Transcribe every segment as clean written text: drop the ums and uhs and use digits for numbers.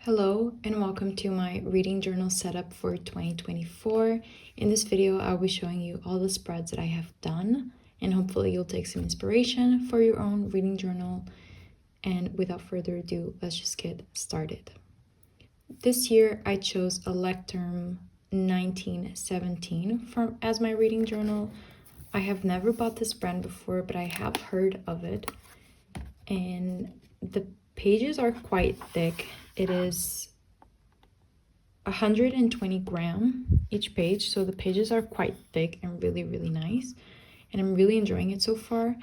Hello and welcome to my reading journal setup for 2024. In this video, I'll be showing you all the spreads that I have done, and hopefully you'll take some inspiration for your own reading journal. And without further ado, let's just get started. This year, I chose a Lecterm 1917 as my reading journal. I have never bought this brand before, but I have heard of it. And the pages are quite thick. It is 120 gram each page, so the pages are quite thick and really nice, and I'm really enjoying it so far.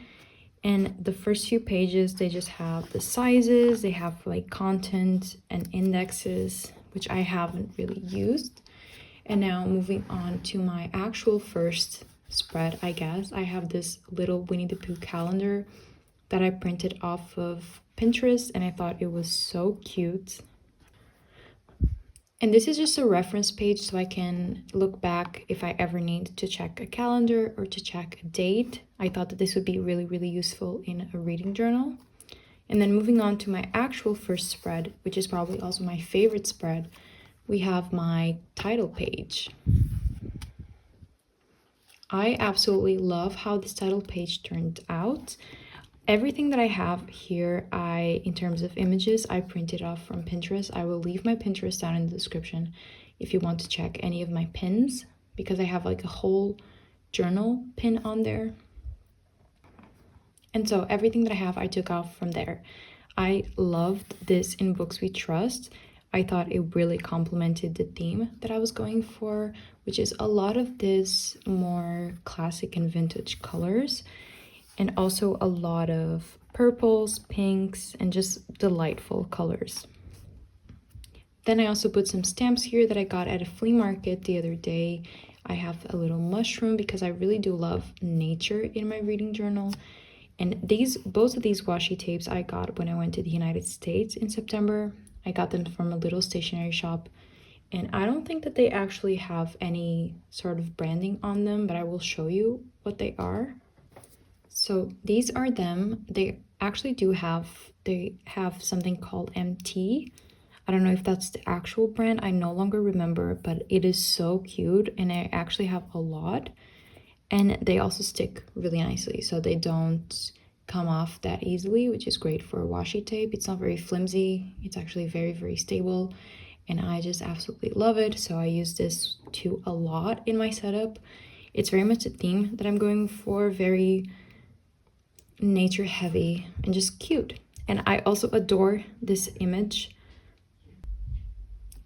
And the first few pages, they just have the sizes, they have like content and indexes, which I haven't really used. And now moving on to my actual first spread, I guess, I have this little Winnie the Pooh calendar that I printed off of Pinterest, and I thought it was so cute. And this is just a reference page, so I can look back if I ever need to check a calendar or to check a date. I thought that this would be really useful in a reading journal. And then moving on to my actual first spread, which is probably also my favorite spread, we have my title page. I absolutely love how this title page turned out. Everything that I have here, in terms of images, I printed off from Pinterest. I will leave my Pinterest down in the description if you want to check any of my pins, because I have like a whole journal pin on there. And so everything that I have, I took off from there. I loved this in Books We Trust. I thought it really complemented the theme that I was going for, which is a lot of this more classic and vintage colors, and also a lot of purples, pinks, and just delightful colors. Then I also put some stamps here that I got at a flea market the other day. I have a little mushroom because I really do love nature in my reading journal. And both of these washi tapes I got when I went to the United States in September. I got them from a little stationery shop, and I don't think that they actually have any sort of branding on them, but I will show you what they are. So these are them. They actually have something called MT. I don't know if that's the actual brand. I no longer remember, but it is so cute, and I actually have a lot. And they also stick really nicely, so they don't come off that easily, which is great for washi tape. It's not very flimsy. It's actually very stable, and I just absolutely love it. So I use this too a lot in my setup. It's very much a theme that I'm going for, very nature heavy and just cute. And I also adore this image.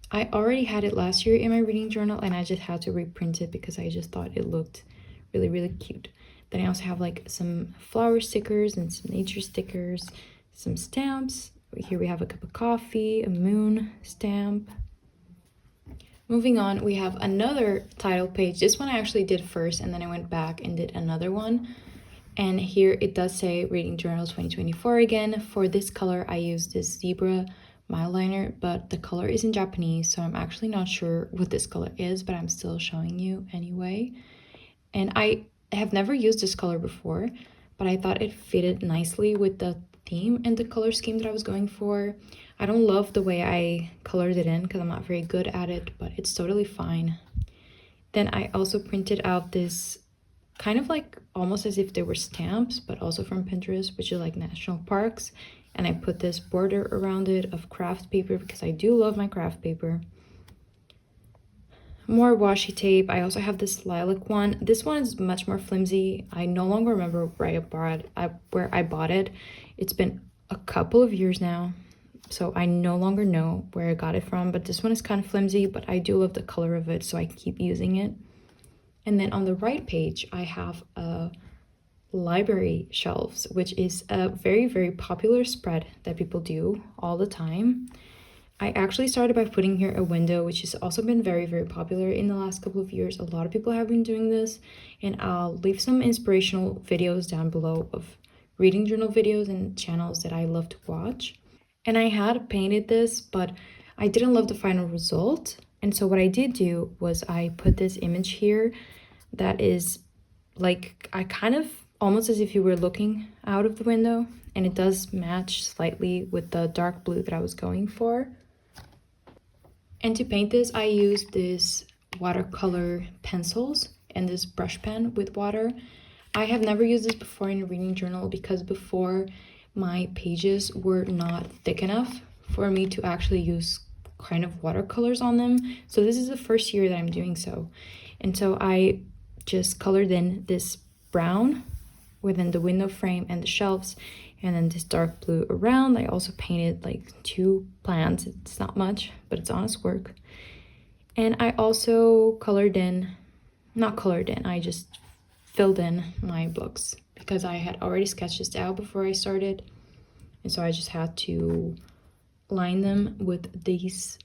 I already had it last year in my reading journal, and I just had to reprint it because I just thought it looked really cute. Then I also have like some flower stickers and some nature stickers, some stamps. Here we have a cup of coffee, a moon stamp. Moving on, we have another title page. This one I actually did first, and then I went back and did another one. And here it does say Reading Journal 2024 again. For this color, I used this Zebra Mildliner, but the color is in Japanese, so I'm actually not sure what this color is, but I'm still showing you anyway. And I have never used this color before, but I thought it fitted nicely with the theme and the color scheme that I was going for. I don't love the way I colored it in because I'm not very good at it, but it's totally fine. Then I also printed out this kind of like almost as if they were stamps, but also from Pinterest, which is like national parks. And I put this border around it of craft paper because I do love my craft paper. More washi tape. I also have this lilac one. This one is much more flimsy. I no longer remember where I bought it. It's been a couple of years now, so I no longer know where I got it from, but this one is kind of flimsy, but I do love the color of it, so I keep using it. And then on the right page, I have a library shelves, which is a very popular spread that people do all the time. I actually started by putting here a window, which has also been very popular in the last couple of years. A lot of people have been doing this, and I'll leave some inspirational videos down below of reading journal videos and channels that I love to watch. And I had painted this, but I didn't love the final result. And so what I did do was I put this image here that is like, I kind of almost as if you were looking out of the window, and it does match slightly with the dark blue that I was going for. And to paint this, I used this watercolor pencils and this brush pen with water. I have never used this before in a reading journal because before my pages were not thick enough for me to actually use kind of watercolors on them. So this is the first year that I'm doing so. And so I just colored in this brown within the window frame and the shelves, and then this dark blue around. I also painted like 2 plants. It's not much, but it's honest work. And I also I just filled in my books because I had already sketched this out before I started. And so I just had to line them with these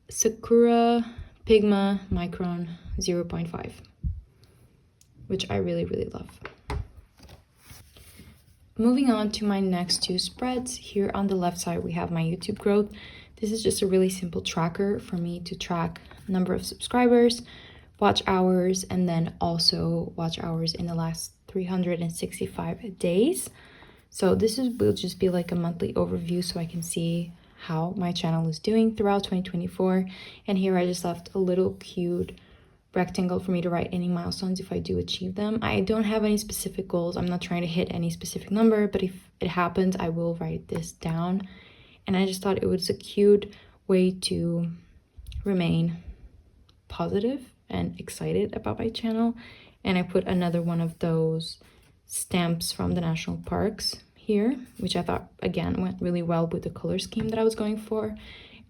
Sakura Pigma Micron 0.5, which I really, really love. Moving on to my next 2 spreads. Here on the left side, we have my YouTube growth. This is just a really simple tracker for me to track number of subscribers, watch hours, and then also watch hours in the last 365 days. So this will just be like a monthly overview so I can see how my channel is doing throughout 2024. And here I just left a little cute rectangle for me to write any milestones if I do achieve them. I don't have any specific goals. I'm not trying to hit any specific number, but if it happens, I will write this down. And I just thought it was a cute way to remain positive and excited about my channel. And I put another one of those stamps from the national parks here, which I thought again went really well with the color scheme that I was going for.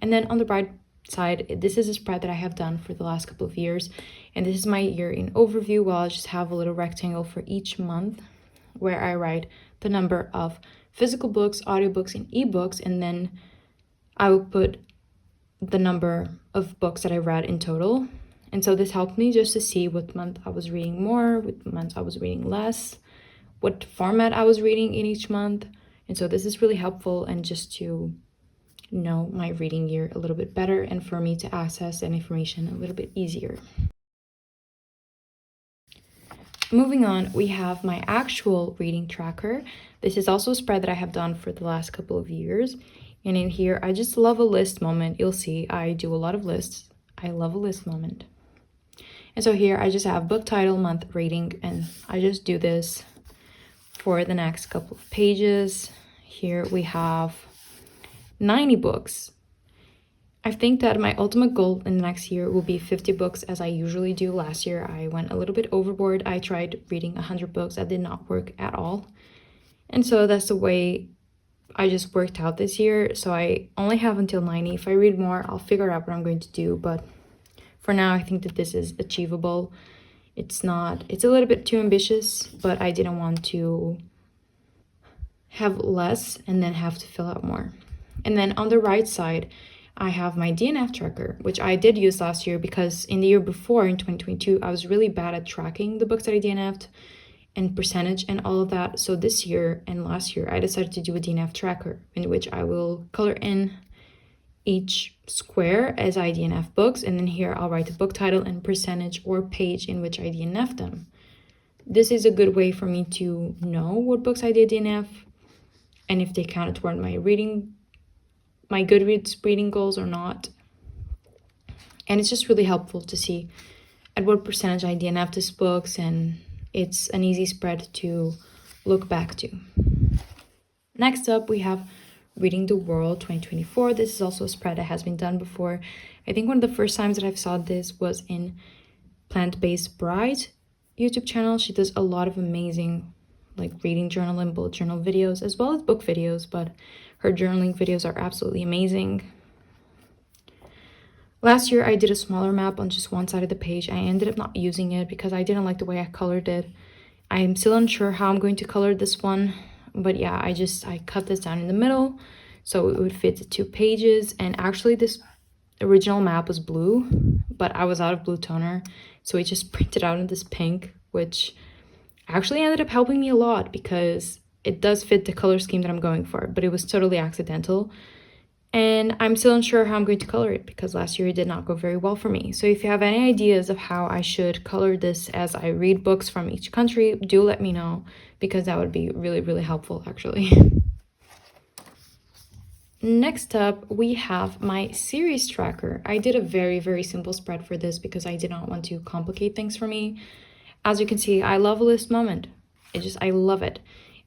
And then on the right side, this is a spread that I have done for the last couple of years, and this is my year in overview. Well, I just have a little rectangle for each month where I write the number of physical books, audiobooks, and ebooks, and then I will put the number of books that I read in total. And so this helped me just to see what month I was reading more, what month I was reading less, what format I was reading in each month. And so this is really helpful, and just to know my reading year a little bit better and for me to access that information a little bit easier. Moving on, we have my actual reading tracker. This is also a spread that I have done for the last couple of years. And in here, I just love a list moment. You'll see I do a lot of lists. I love a list moment. And so here I just have book title, month, rating, and I just do this for the next couple of pages. Here we have 90 books. I think that my ultimate goal in the next year will be 50 books, as I usually do. Last year I went a little bit overboard. I tried reading 100 books. That did not work at all. And so that's the way I just worked out this year. So I only have until 90. If I read more, I'll figure out what I'm going to do. But for now, I think that this is achievable. It's a little bit too ambitious, but I didn't want to have less and then have to fill out more. And then on the right side, I have my DNF tracker, which I did use last year because in the year before, in 2022, I was really bad at tracking the books that I DNF'd and percentage and all of that. So this year and last year, I decided to do a DNF tracker in which I will color in each square as I DNF books. And then here I'll write the book title and percentage or page in which I DNF'd them. This is a good way for me to know what books I did DNF and if they counted toward my Goodreads reading goals or not. And it's just really helpful to see at what percentage I DNF these books, and it's an easy spread to look back to. Next up, we have Reading the World 2024. This is also a spread that has been done before. I think one of the first times that I saw this was in Plant-Based Bride YouTube channel. She does a lot of amazing reading journal and bullet journal videos as well as book videos, but her journaling videos are absolutely amazing. Last year I did a smaller map on just one side of the page. I ended up not using it because I didn't like the way I colored it. I am still unsure how I'm going to color this one, but yeah, I cut this down in the middle so it would fit the 2 pages. And actually this original map was blue, but I was out of blue toner, so it just printed out in this pink, which actually ended up helping me a lot because it does fit the color scheme that I'm going for, but it was totally accidental. And I'm still unsure how I'm going to color it because last year it did not go very well for me. So if you have any ideas of how I should color this as I read books from each country, do let me know because that would be really, really helpful actually. Next up, we have my series tracker. I did a very, very simple spread for this because I did not want to complicate things for me. As you can see, I love a list moment. I love it.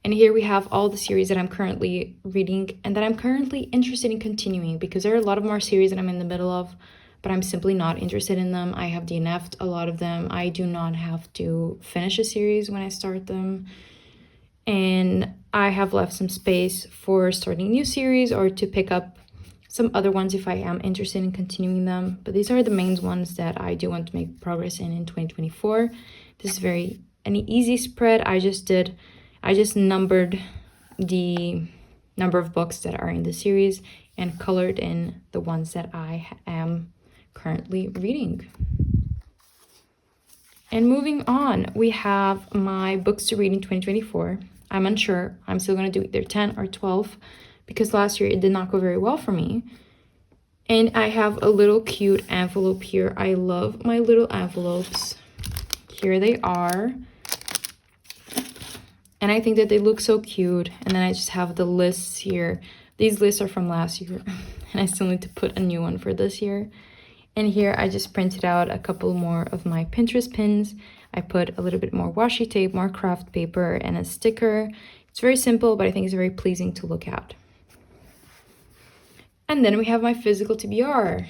And here we have all the series that I'm currently reading and that I'm currently interested in continuing, because there are a lot of more series that I'm in the middle of, but I'm simply not interested in them. I have DNF'd a lot of them. I do not have to finish a series when I start them. And I have left some space for starting new series or to pick up some other ones if I am interested in continuing them. But these are the main ones that I do want to make progress in 2024. This is an easy spread. I just numbered the number of books that are in the series and colored in the ones that I am currently reading. And moving on, we have my books to read in 2024. I'm unsure. I'm still going to do either 10 or 12 because last year it did not go very well for me. And I have a little cute envelope here. I love my little envelopes. Here they are. And I think that they look so cute. And then I just have the lists here. These lists are from last year. And I still need to put a new one for this year. And here I just printed out a couple more of my Pinterest pins. I put a little bit more washi tape, more craft paper, and a sticker. It's very simple, but I think it's very pleasing to look at. And then we have my physical TBR.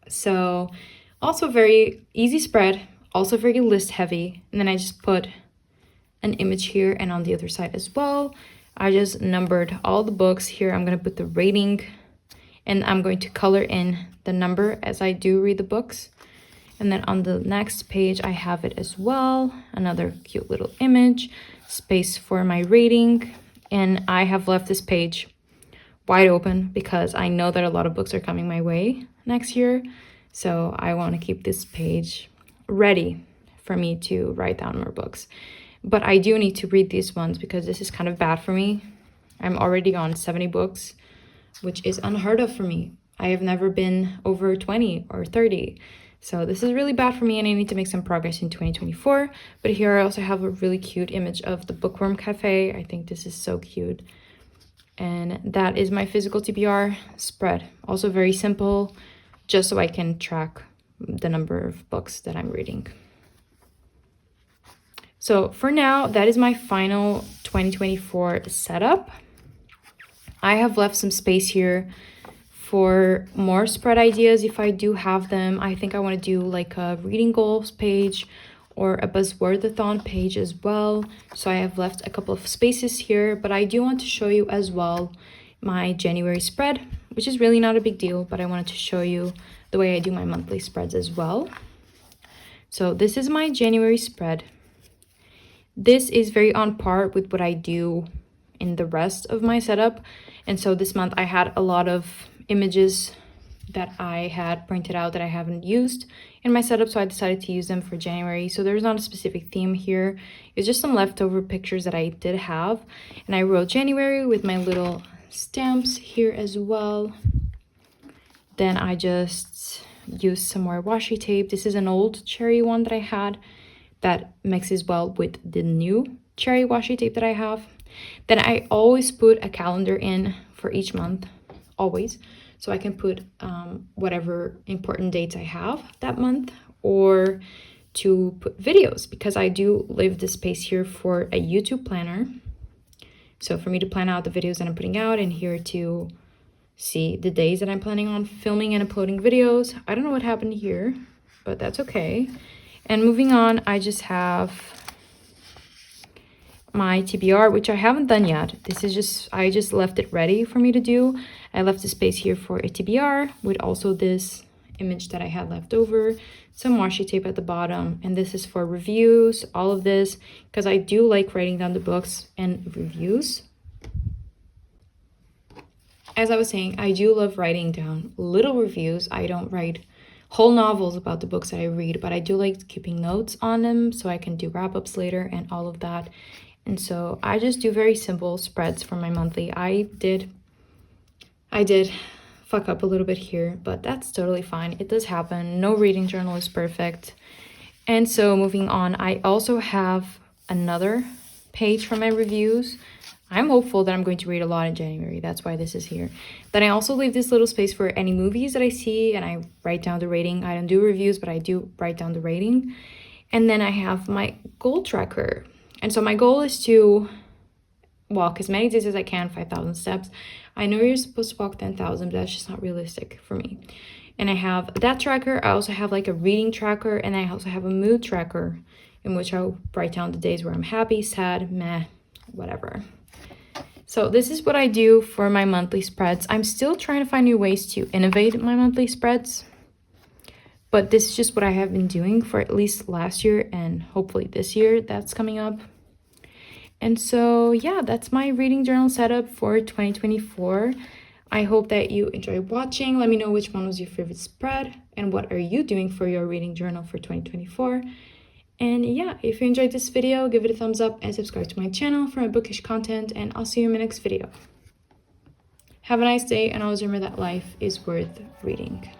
So also very easy spread, also very list heavy. And then I just put an image here and on the other side as well. I just numbered all the books. Here I'm going to put the rating and I'm going to color in the number as I do read the books. And then on the next page, I have it as well. Another cute little image, space for my rating. And I have left this page wide open because I know that a lot of books are coming my way next year. So I want to keep this page ready for me to write down more books. But I do need to read these ones because this is kind of bad for me. I'm already on 70 books, which is unheard of for me. I have never been over 20 or 30. So this is really bad for me and I need to make some progress in 2024. But here I also have a really cute image of the Bookworm Cafe. I think this is so cute. And that is my physical TBR spread. Also very simple, just so I can track the number of books that I'm reading. So for now, that is my final 2024 setup. I have left some space here for more spread ideas if I do have them. I think I want to do like a reading goals page or a buzzwordathon page as well. So I have left a couple of spaces here, but I do want to show you as well my January spread, which is really not a big deal, but I wanted to show you the way I do my monthly spreads as well. So this is my January spread. This is very on par with what I do in the rest of my setup. And so this month I had a lot of images that I had printed out that I haven't used in my setup, so I decided to use them for January. So there's not a specific theme here. It's just some leftover pictures that I did have, and I wrote January with my little stamps here as well. Then I just used some more washi tape. This is an old cherry one that I had that mixes well with the new cherry washi tape that I have. Then I always put a calendar in for each month, always. So I can put whatever important dates I have that month, or to put videos, because I do leave the space here for a YouTube planner. So for me to plan out the videos that I'm putting out, and here to see the days that I'm planning on filming and uploading videos. I don't know what happened here, but that's okay. And moving on, I just have my TBR, which I haven't done yet. This is just, I just left it ready for me to do. I left the space here for a TBR with also this image that I had left over, some washi tape at the bottom, and this is for reviews, all of this, because I do like writing down the books and reviews. As I was saying, I do love writing down little reviews. I don't write whole novels about the books that I read, but I do like keeping notes on them so I can do wrap-ups later and all of that. And so I just do very simple spreads for my monthly. I did fuck up a little bit here, but that's totally fine. It does happen. No reading journal is perfect. And so moving on, I also have another page for my reviews. I'm hopeful that I'm going to read a lot in January. That's why this is here. Then I also leave this little space for any movies that I see, and I write down the rating. I don't do reviews, but I do write down the rating. And then I have my goal tracker. And so my goal is to walk as many days as I can, 5,000 steps. I know you're supposed to walk 10,000, but that's just not realistic for me. And I have that tracker. I also have like a reading tracker, and I also have a mood tracker in which I'll write down the days where I'm happy, sad, meh, whatever. So this is what I do for my monthly spreads. I'm still trying to find new ways to innovate my monthly spreads, but this is just what I have been doing for at least last year and hopefully this year that's coming up. And so yeah, that's my reading journal setup for 2024. I hope that you enjoyed watching. Let me know which one was your favorite spread and what are you doing for your reading journal for 2024. And yeah, if you enjoyed this video, give it a thumbs up and subscribe to my channel for my bookish content, and I'll see you in my next video. Have a nice day, and always remember that life is worth reading.